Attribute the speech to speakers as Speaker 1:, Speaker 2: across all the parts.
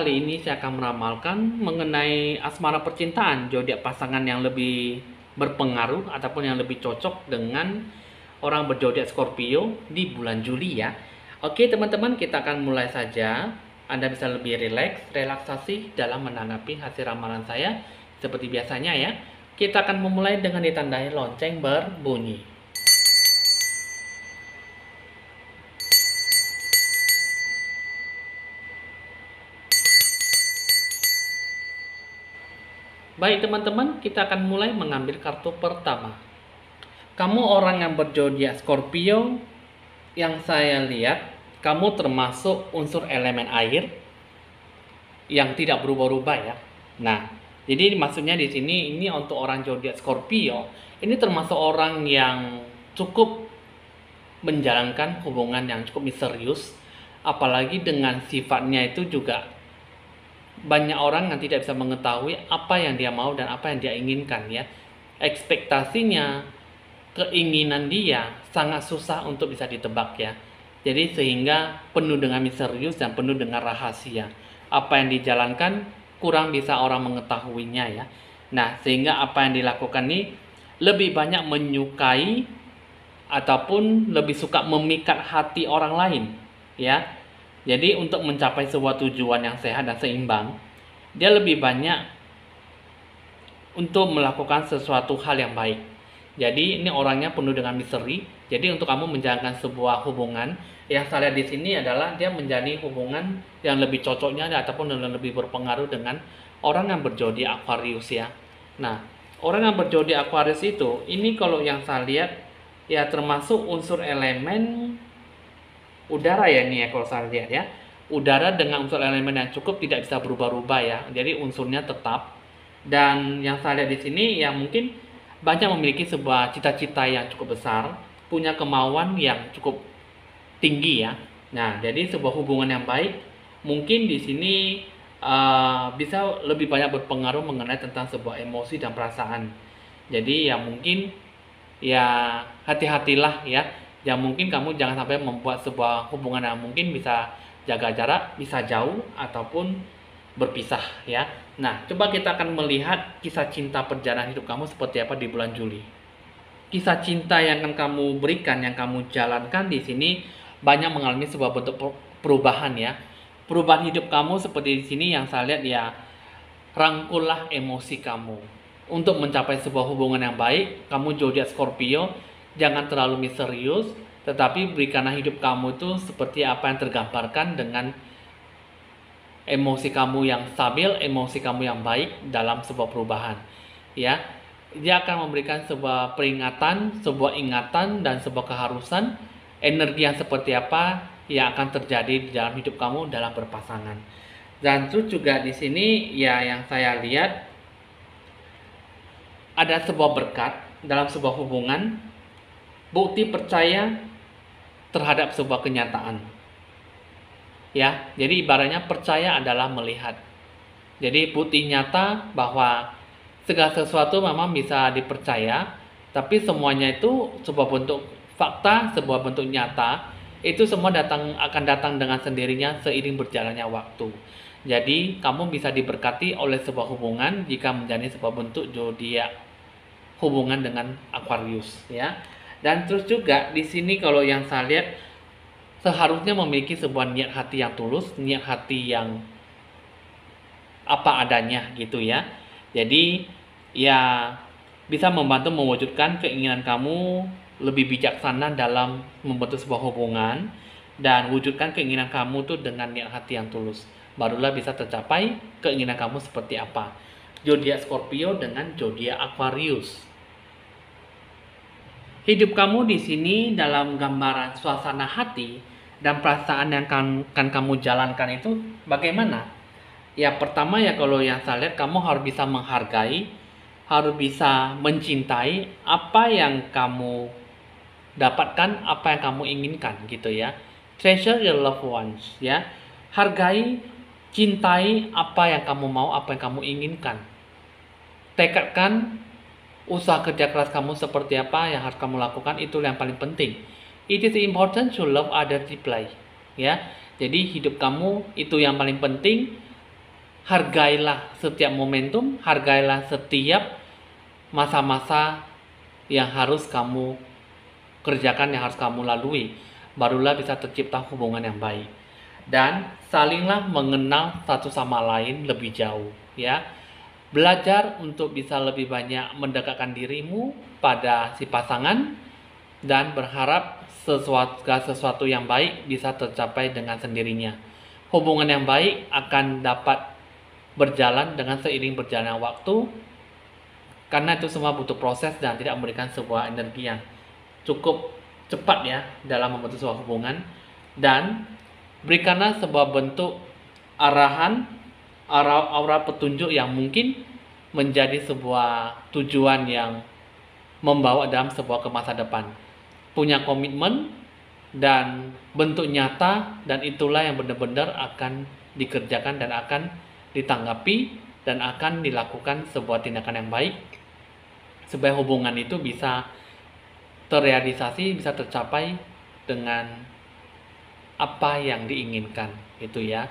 Speaker 1: kali ini saya akan meramalkan mengenai asmara percintaan zodiak pasangan yang lebih berpengaruh ataupun yang lebih cocok dengan orang berzodiak Scorpio di bulan Juli ya. Oke teman-teman, kita akan mulai saja. Anda bisa lebih relaksasi dalam menanggapi hasil ramalan saya seperti biasanya ya. Kita akan memulai dengan ditandai lonceng berbunyi. Baik teman-teman, kita akan mulai mengambil kartu pertama. Kamu orang yang berzodiak Scorpio, yang saya lihat kamu termasuk unsur elemen air yang tidak berubah-ubah ya. Nah, jadi maksudnya di sini ini untuk orang zodiak Scorpio, ini termasuk orang yang cukup menjalankan hubungan yang cukup misterius, apalagi dengan sifatnya itu juga banyak orang yang tidak bisa mengetahui apa yang dia mau dan apa yang dia inginkan ya. Ekspektasinya, keinginan dia sangat susah untuk bisa ditebak ya. Jadi sehingga penuh dengan misterius dan penuh dengan rahasia. Apa yang dijalankan kurang bisa orang mengetahuinya ya. Nah, sehingga apa yang dilakukan ini lebih banyak menyukai ataupun lebih suka memikat hati orang lain ya. Jadi untuk mencapai sebuah tujuan yang sehat dan seimbang, dia lebih banyak untuk melakukan sesuatu hal yang baik. Jadi ini orangnya penuh dengan misteri. Jadi untuk kamu menjalankan sebuah hubungan, yang saya lihat di sini adalah dia menjadi hubungan yang lebih cocoknya ataupun yang lebih berpengaruh dengan orang yang berzodiak Aquarius ya. Nah, orang yang berzodiak Aquarius itu, ini kalau yang saya lihat ya termasuk unsur elemen udara ya nih ya kalau saya lihat ya. Udara dengan unsur elemen yang cukup tidak bisa berubah-ubah ya. Jadi unsurnya tetap. Dan yang saya lihat di sini ya mungkin banyak memiliki sebuah cita-cita yang cukup besar, punya kemauan yang cukup tinggi ya. Nah, jadi sebuah hubungan yang baik mungkin di sini bisa lebih banyak berpengaruh mengenai tentang sebuah emosi dan perasaan. Jadi ya mungkin ya hati-hatilah ya. Ya mungkin kamu jangan sampai membuat sebuah hubungan yang mungkin bisa jaga jarak, bisa jauh ataupun berpisah ya. Nah, coba kita akan melihat kisah cinta perjalanan hidup kamu seperti apa di bulan Juli. Kisah cinta yang akan kamu berikan, yang kamu jalankan di sini banyak mengalami sebuah bentuk perubahan ya. Perubahan hidup kamu seperti di sini yang saya lihat ya, rangkullah emosi kamu. Untuk mencapai sebuah hubungan yang baik, kamu zodiak Scorpio, jangan terlalu misterius, tetapi berikanlah hidup kamu itu seperti apa yang tergambarkan dengan emosi kamu yang stabil, emosi kamu yang baik dalam sebuah perubahan. Ya, dia akan memberikan sebuah peringatan, sebuah ingatan dan sebuah keharusan energi yang seperti apa yang akan terjadi di dalam hidup kamu dalam berpasangan. Dan terus juga di sini ya yang saya lihat ada sebuah berkat dalam sebuah hubungan, bukti percaya terhadap sebuah kenyataan. Ya, jadi ibaratnya percaya adalah melihat. Jadi bukti nyata bahwa segala sesuatu memang bisa dipercaya, tapi semuanya itu sebuah bentuk fakta, sebuah bentuk nyata, itu semua akan datang dengan sendirinya seiring berjalannya waktu. Jadi kamu bisa diberkati oleh sebuah hubungan jika menjadi sebuah bentuk zodiak hubungan dengan Aquarius ya. Dan terus juga di sini kalau yang saya lihat seharusnya memiliki sebuah niat hati yang tulus, niat hati yang apa adanya gitu ya. Jadi ya bisa membantu mewujudkan keinginan kamu lebih bijaksana dalam membentuk sebuah hubungan dan wujudkan keinginan kamu tuh dengan niat hati yang tulus. Barulah bisa tercapai keinginan kamu seperti apa. Zodiak Scorpio dengan zodiak Aquarius. Hidup kamu di sini dalam gambaran suasana hati dan perasaan yang akan kamu jalankan itu bagaimana? Ya pertama ya kalau yang saya lihat kamu harus bisa menghargai, harus bisa mencintai apa yang kamu dapatkan, apa yang kamu inginkan gitu ya. Treasure your loved ones ya. Hargai, cintai apa yang kamu mau, apa yang kamu inginkan. Tekadkan usaha kerja keras kamu seperti apa yang harus kamu lakukan, itu yang paling penting. It is important to love others deeply ya. Jadi hidup kamu itu yang paling penting, Hargailah setiap momentum, hargailah setiap masa-masa yang harus kamu kerjakan, yang harus kamu lalui. Barulah bisa tercipta hubungan yang baik. Dan salinglah mengenal satu sama lain lebih jauh, ya. Belajar untuk bisa lebih banyak mendekatkan dirimu pada si pasangan dan berharap sesuatu yang baik bisa tercapai dengan sendirinya. Hubungan yang baik akan dapat berjalan dengan seiring berjalannya waktu, karena itu semua butuh proses dan tidak memberikan sebuah energi yang cukup cepat ya dalam membentuk sebuah hubungan. Dan berikanlah sebuah bentuk arahan, aura petunjuk yang mungkin menjadi sebuah tujuan yang membawa dalam sebuah ke masa depan. Punya komitmen dan bentuk nyata, dan itulah yang benar-benar akan dikerjakan dan akan ditanggapi dan akan dilakukan sebuah tindakan yang baik supaya hubungan itu bisa terrealisasi, bisa tercapai dengan apa yang diinginkan, gitu ya.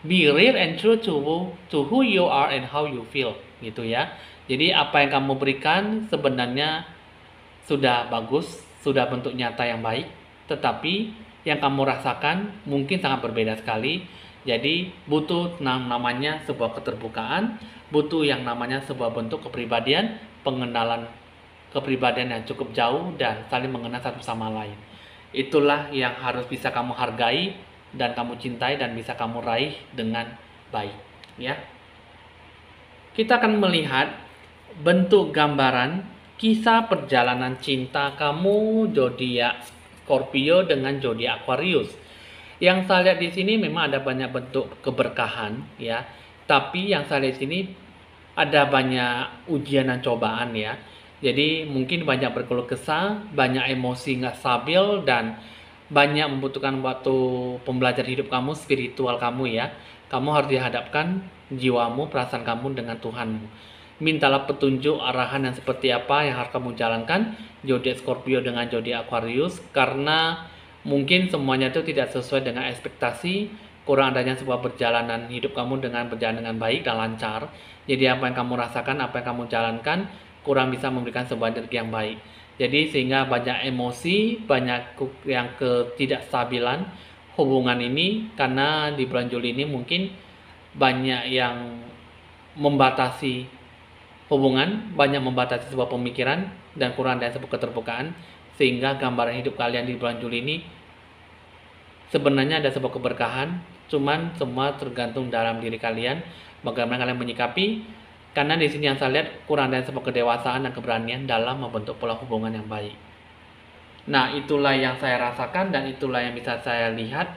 Speaker 1: Be real and true to who you are and how you feel, gitu ya. Jadi apa yang kamu berikan sebenarnya sudah bagus, sudah bentuk nyata yang baik, tetapi yang kamu rasakan mungkin sangat berbeda sekali. Jadi butuh namanya sebuah keterbukaan, butuh yang namanya sebuah bentuk kepribadian, pengenalan kepribadian yang cukup jauh dan saling mengenal satu sama lain. Itulah yang harus bisa kamu hargai dan kamu cintai dan bisa kamu raih dengan baik, ya. Kita akan melihat bentuk gambaran kisah perjalanan cinta kamu zodiak Scorpio dengan zodiak Aquarius. Yang saya lihat di sini memang ada banyak bentuk keberkahan, ya. Tapi yang saya lihat di sini ada banyak ujian dan cobaan, ya. Jadi mungkin banyak berkeluh kesah, banyak emosi nggak stabil, dan banyak membutuhkan waktu pembelajaran hidup kamu, spiritual kamu, ya. Kamu harus dihadapkan jiwamu, perasaan kamu dengan Tuhanmu. Mintalah petunjuk arahan yang seperti apa yang harus kamu jalankan, zodiak Scorpio dengan zodiak Aquarius, karena mungkin semuanya itu tidak sesuai dengan ekspektasi, kurang adanya sebuah perjalanan hidup kamu berjalan dengan baik dan lancar. Jadi apa yang kamu rasakan, apa yang kamu jalankan kurang bisa memberikan sebuah energi yang baik. Jadi sehingga banyak emosi, banyak yang ketidakstabilan hubungan ini, karena di bulan Juli ini mungkin banyak yang membatasi hubungan, banyak membatasi sebuah pemikiran dan kurang adanya sebuah keterbukaan, sehingga gambaran hidup kalian di bulan Juli ini sebenarnya ada sebuah keberkahan, cuman semua tergantung dalam diri kalian bagaimana kalian menyikapi. Karena di sini yang saya lihat kurang ada sebuah kedewasaan dan keberanian dalam membentuk pola hubungan yang baik. Nah, itulah yang saya rasakan dan itulah yang bisa saya lihat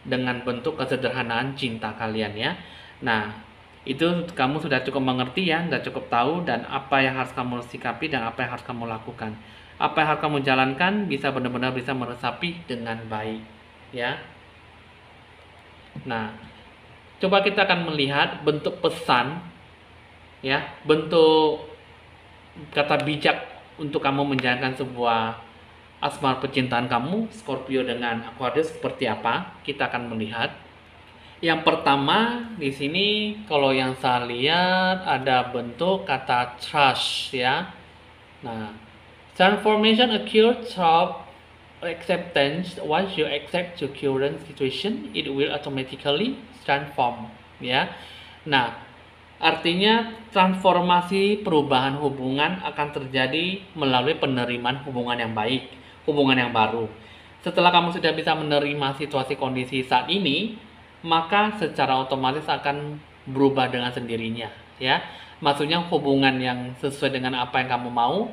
Speaker 1: dengan bentuk kesederhanaan cinta kalian, ya. Nah, itu kamu sudah cukup mengerti, ya, sudah cukup tahu dan apa yang harus kamu sikapi dan apa yang harus kamu lakukan. Apa yang harus kamu jalankan bisa benar-benar bisa meresapi dengan baik, ya. Nah, coba kita akan melihat bentuk pesan, ya, bentuk kata bijak untuk kamu menjalankan sebuah asmara percintaan kamu Scorpio dengan Aquarius seperti apa. Kita akan melihat. Yang pertama di sini kalau yang saya lihat ada bentuk kata trust, ya. Nah, transformation occurs through acceptance. Once you accept your current situation, it will automatically transform, ya. Nah, artinya transformasi perubahan hubungan akan terjadi melalui penerimaan hubungan yang baik, hubungan yang baru. Setelah kamu sudah bisa menerima situasi kondisi saat ini, maka secara otomatis akan berubah dengan sendirinya, ya. Maksudnya hubungan yang sesuai dengan apa yang kamu mau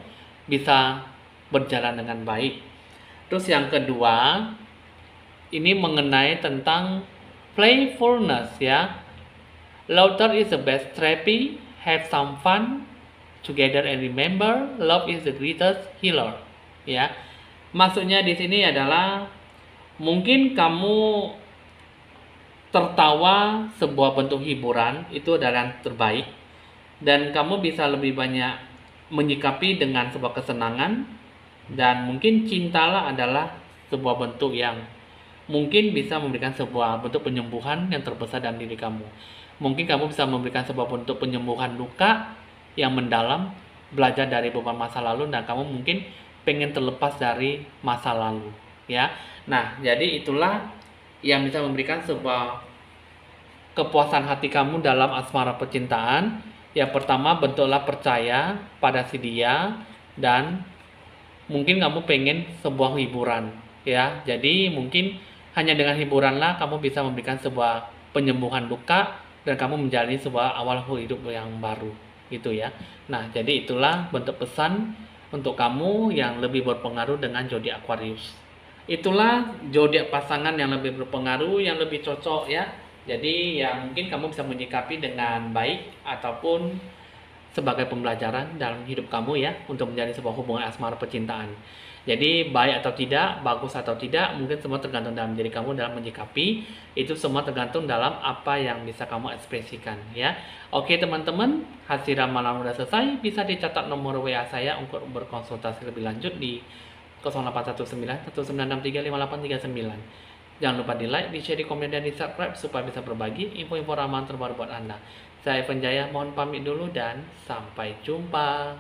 Speaker 1: bisa berjalan dengan baik. Terus yang kedua, ini mengenai tentang playfulness, ya. Laughter is the best therapy. Have some fun together and remember, love is the greatest healer. Ya, maksudnya di sini adalah mungkin kamu tertawa sebuah bentuk hiburan itu adalah yang terbaik dan kamu bisa lebih banyak menyikapi dengan sebuah kesenangan, dan mungkin cintalah adalah sebuah bentuk yang mungkin bisa memberikan sebuah bentuk penyembuhan yang terbesar dalam diri kamu. Mungkin kamu bisa memberikan sebuah bentuk penyembuhan luka yang mendalam, belajar dari beban masa lalu, dan kamu mungkin pengen terlepas dari masa lalu, ya. Nah, jadi itulah yang bisa memberikan sebuah kepuasan hati kamu dalam asmara percintaan. Yang pertama, bentuklah percaya pada si dia, dan mungkin kamu pengen sebuah hiburan, ya. Jadi mungkin hanya dengan hiburanlah kamu bisa memberikan sebuah penyembuhan luka dan kamu menjalani sebuah awal hidup yang baru, gitu ya. Nah, jadi itulah bentuk pesan untuk kamu yang lebih berpengaruh dengan zodiak Aquarius. Itulah zodiak pasangan yang lebih berpengaruh, yang lebih cocok, ya. Jadi ya mungkin kamu bisa menyikapi dengan baik ataupun sebagai pembelajaran dalam hidup kamu, ya, untuk menjalin sebuah hubungan asmara percintaan. Jadi baik atau tidak, bagus atau tidak, mungkin semua tergantung dalam diri kamu dalam menyikapi. Itu semua tergantung dalam apa yang bisa kamu ekspresikan, ya. Oke teman-teman, hasil ramalan udah selesai. Bisa dicatat nomor WA saya untuk berkonsultasi lebih lanjut di 0819 1963 5839. Jangan lupa di like, di share, di komen, dan di subscribe supaya bisa berbagi info-info ramalan terbaru buat Anda. Saya Evan Jaya, mohon pamit dulu dan sampai jumpa.